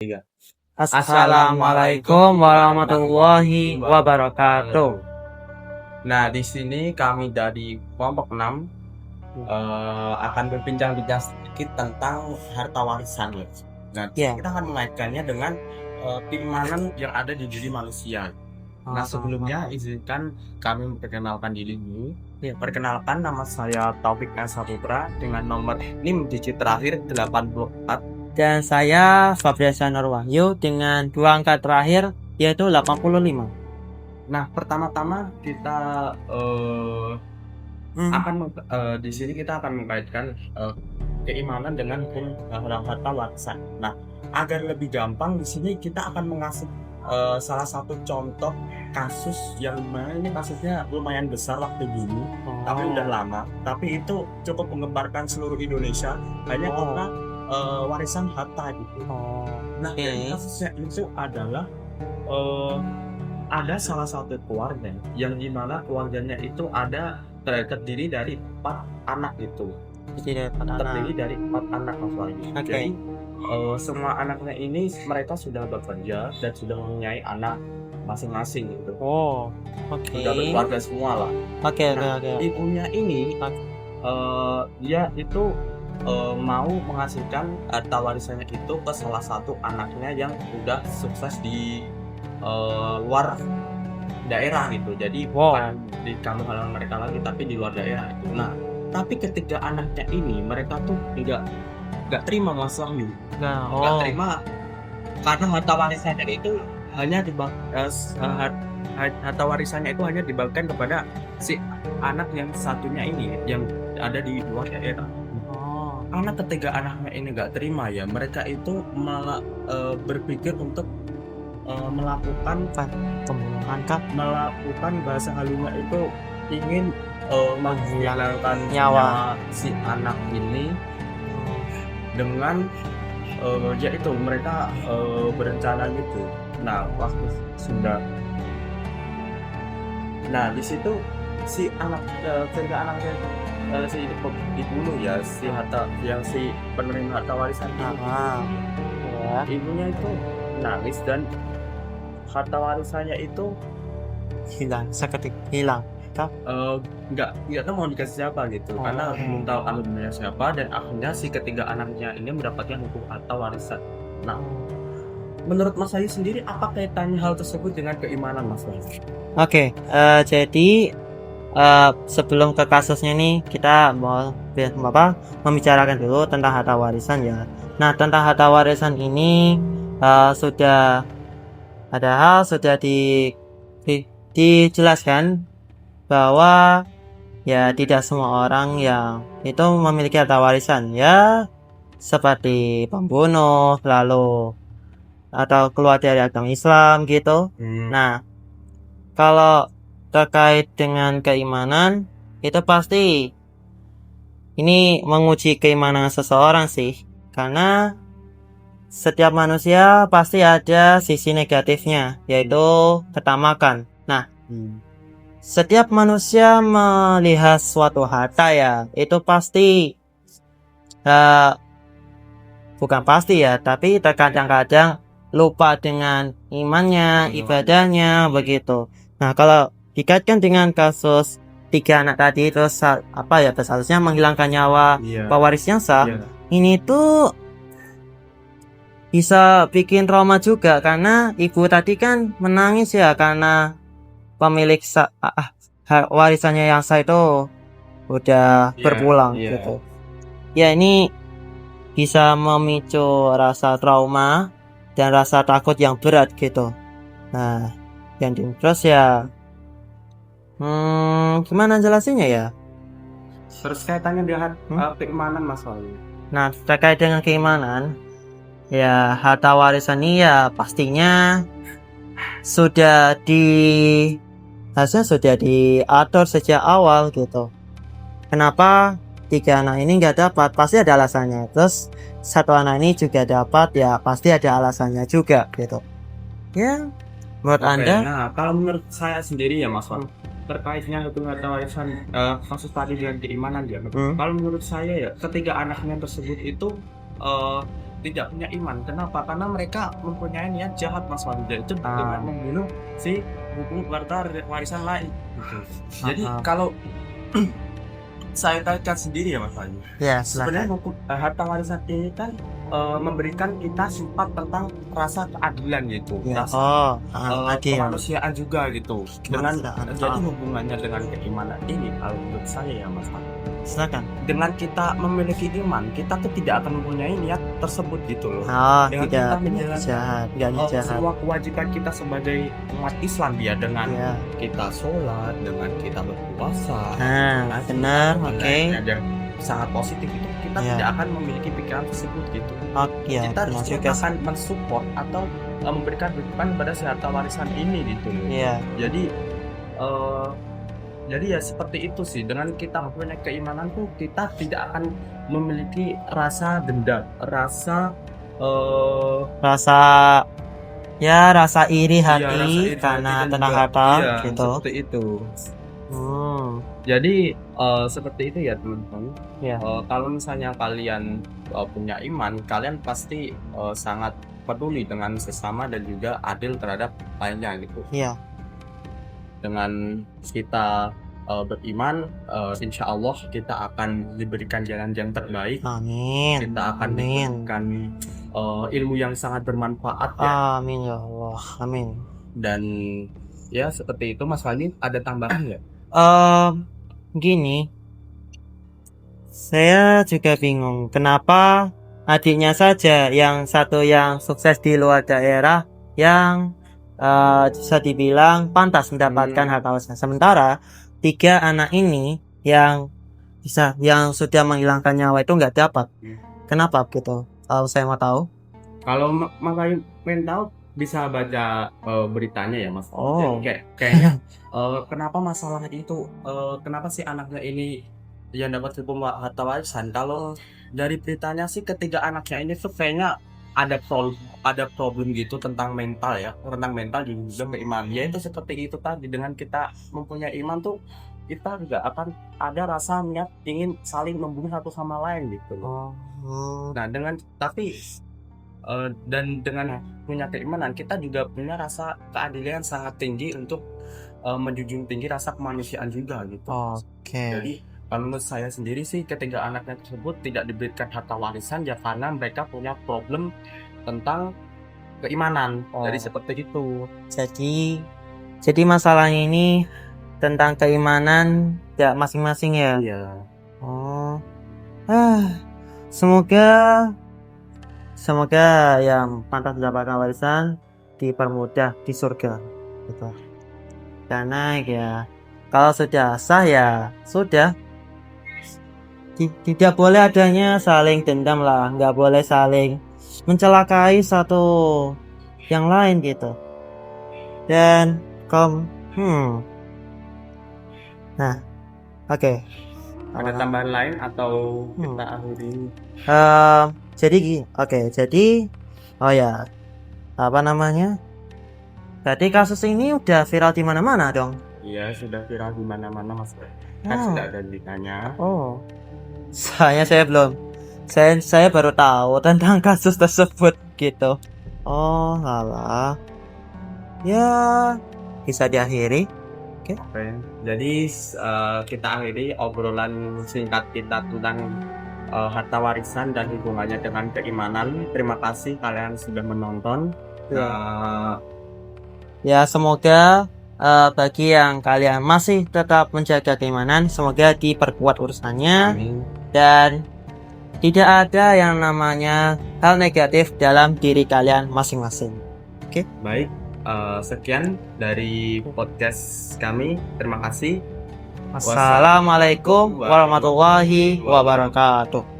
Iya. Assalamualaikum warahmatullahi wabarakatuh. Nah, di sini kami dari kelompok 6 akan berbincang-bincang sedikit tentang harta warisan ya. Nah, Ya. kita akan mengaitkannya dengan keimanan yang ada di diri manusia. Nah, sebelumnya izinkan kami memperkenalkan diri dulu. Ya. Perkenalkan, nama saya Taufik Saputra dengan nomor NIM digit terakhir 84. Dan saya Fabriasa Wahyu dengan 2 angka terakhir yaitu 85. Nah, pertama-tama kita di sini kita akan mengaitkan keimanan dengan hukum harta warisan. Nah, agar lebih gampang di sini kita akan mengasih salah satu contoh kasus yang mana ini kasusnya lumayan besar waktu dulu, tapi udah lama, tapi itu cukup menggemparkan seluruh Indonesia hanya karena warisan harta gitu. Nah, kasusnya itu adalah ada salah satu keluarga yang dimana keluarganya itu terdiri dari 4 anak itu. Terdiri dari 4 anak Mas Wahyu. Jadi semua anaknya ini mereka sudah bekerja dan sudah mempunyai anak masing-masing gitu. Sudah berkeluarga semua lah. Ibunya ini dia itu mau mengasihkan harta warisannya itu ke salah satu anaknya yang udah sukses di luar daerah gitu. Jadi bukan di kampung halaman mereka lagi, tapi di luar daerah itu. Nah, tapi ketika anaknya ini mereka tuh nggak terima Mas Wahyu. Nggak terima karena harta warisannya itu hanya harta warisannya itu hanya dibagikan kepada si anak yang satunya ini yang ada di luar daerah. Karena ketiga anaknya ini nggak terima ya, mereka itu malah berpikir untuk melakukan bahasa halunya itu ingin menghilangkan nyawa si anak ini dengan yaitu mereka berencana gitu. Nah, waktu sudah di situ si anak ketiga anaknya dibunuh ya, si penerima harta warisan ini. Ibunya itu nangis dan harta warisannya itu seketika hilang. Nggak tahu mau dikasih siapa gitu, karena belum tahu alumninya siapa, dan akhirnya si ketiga anaknya ini mendapatkan hukum harta warisan. Nah, menurut Mas Wahyu sendiri apa kaitannya hal tersebut dengan keimanan Mas Wahyu? Jadi sebelum ke kasusnya nih kita mau membicarakan dulu tentang harta warisan ya. Nah, tentang harta warisan ini sudah dijelaskan bahwa ya tidak semua orang yang itu memiliki harta warisan ya, seperti pembunuh lalu atau keluar dari agama Islam gitu. Nah, kalau terkait dengan keimanan itu pasti ini menguji keimanan seseorang sih, karena setiap manusia pasti ada sisi negatifnya, yaitu ketamakan. Nah, setiap manusia melihat suatu harta ya, itu pasti bukan pasti ya, tapi terkadang-kadang lupa dengan imannya, ibadahnya begitu. Nah, kalau dikaitkan dengan kasus 3 anak tadi, terus seharusnya menghilangkan nyawa pewaris yang sah, ini tuh bisa bikin trauma juga, karena ibu tadi kan menangis ya karena pemilik warisannya yang sah itu udah berpulang gitu. Ya, ini bisa memicu rasa trauma dan rasa takut yang berat gitu. Nah, yang terus ya gimana jelasinnya ya? Terus kaitannya dengan keimanan Mas Wahyu. Nah, terkait dengan keimanan ya, harta warisan ini ya pastinya sudah diatur sejak awal gitu. Kenapa 3 anak ini nggak dapat? Pasti ada alasannya. Terus 1 anak ini juga dapat, ya pasti ada alasannya juga gitu. Ya, menurut Anda? Nah, kalau menurut saya sendiri ya Mas Wan, terkaitnya hukum harta warisan kasus tadi dengan keimanan ya. Kalau menurut saya ya, ketiga anaknya tersebut itu tidak punya iman. Kenapa? Karena mereka mempunyai niat jahat, Mas Wahyu, itu dengan membunuh si buku harta warisan lain gitu. Jadi kalau saya tahu sendiri ya Mas Wahyu. Ya, sebenarnya buku harta warisan ini kan memberikan kita sifat tentang rasa keadilan gitu, rasa kemanusiaan juga gitu. Dengan jadi hubungannya dengan keimanan ini, kalau menurut saya ya Mas Wahyu, silakan. dengan kita memiliki iman, kita tuh tidak akan mempunyai niat tersebut gitu loh. Dengan Tidak kita menjalankan jahat. semua kewajiban kita sebagai umat Islam ya, dengan kita sholat, dengan kita berpuasa, benar, oke. Yang sangat positif itu kita tidak akan memiliki pikiran tersebut gitu. Kita justru akan mensupport atau memberikan dukungan pada si harta warisan ini gitu loh. Jadi ya seperti itu sih, dengan kita mempunyai keimanan tuh kita tidak akan memiliki rasa dendam, rasa iri hati karena tentang harta gitu. Seperti itu. Jadi seperti itu ya teman-teman. Kalau misalnya kalian punya iman, kalian pasti sangat peduli dengan sesama dan juga adil terhadap lainnya gitu. Dengan kita beriman, insya Allah kita akan diberikan jalan yang terbaik. Amin. Kita akan diberikan ilmu yang sangat bermanfaat ya. Amin ya Allah. Amin. Dan ya seperti itu. Mas Wahyu, ada tambahan nggak? Gini, saya juga bingung kenapa adiknya saja yang satu yang sukses di luar daerah yang bisa dibilang pantas mendapatkan harta warisan, sementara 3 anak ini yang sudah menghilangkan nyawa itu nggak dapat. Kenapa gitu? Kalau saya mau tahu. Kalau Mas Wahyu pengen tahu, bisa baca beritanya ya Mas. Kayaknya kenapa masalahnya itu, kenapa sih anaknya ini yang dapat hukum harta warisan? Kalau dari beritanya sih, ketiga anaknya ini tuh kayaknya ada problem gitu tentang mental ya, tentang mental juga keimanan. Ya itu seperti itu tadi, dengan kita mempunyai iman tuh kita juga akan ada rasa niat ingin saling membunuh satu sama lain gitu loh. Nah dengan punya keimanan, kita juga punya rasa keadilan sangat tinggi untuk menjunjung tinggi rasa kemanusiaan juga gitu. Jadi kalau menurut saya sendiri sih, ketiga anaknya tersebut tidak diberikan harta warisan ya karena mereka punya problem tentang keimanan. Jadi seperti itu. Jadi masalahnya ini tentang keimanan ya masing-masing ya. Semoga yang pantas mendapatkan warisan dipermudah di surga gitu. Karena ya kalau sudah sah ya sudah, tidak boleh adanya saling dendam lah, nggak boleh saling mencelakai satu yang lain gitu. Dan ada tambahan lain atau kita akhiri? Jadi kasus ini udah viral di mana-mana dong? Iya, sudah viral di mana-mana Mas. Kan sudah ada beritanya. Saya belum. Saya baru tahu tentang kasus tersebut gitu. Alah. Ya, bisa diakhiri. Oke. Jadi kita akhiri obrolan singkat kita tentang harta warisan dan hubungannya dengan keimanan. Terima kasih kalian sudah menonton. Ya, semoga bagi yang kalian masih tetap menjaga keimanan, semoga diperkuat urusannya. Amin. Dan tidak ada yang namanya hal negatif dalam diri kalian masing-masing. Oke. Baik, sekian dari podcast kami. Terima kasih. Wassalamualaikum warahmatullahi wabarakatuh.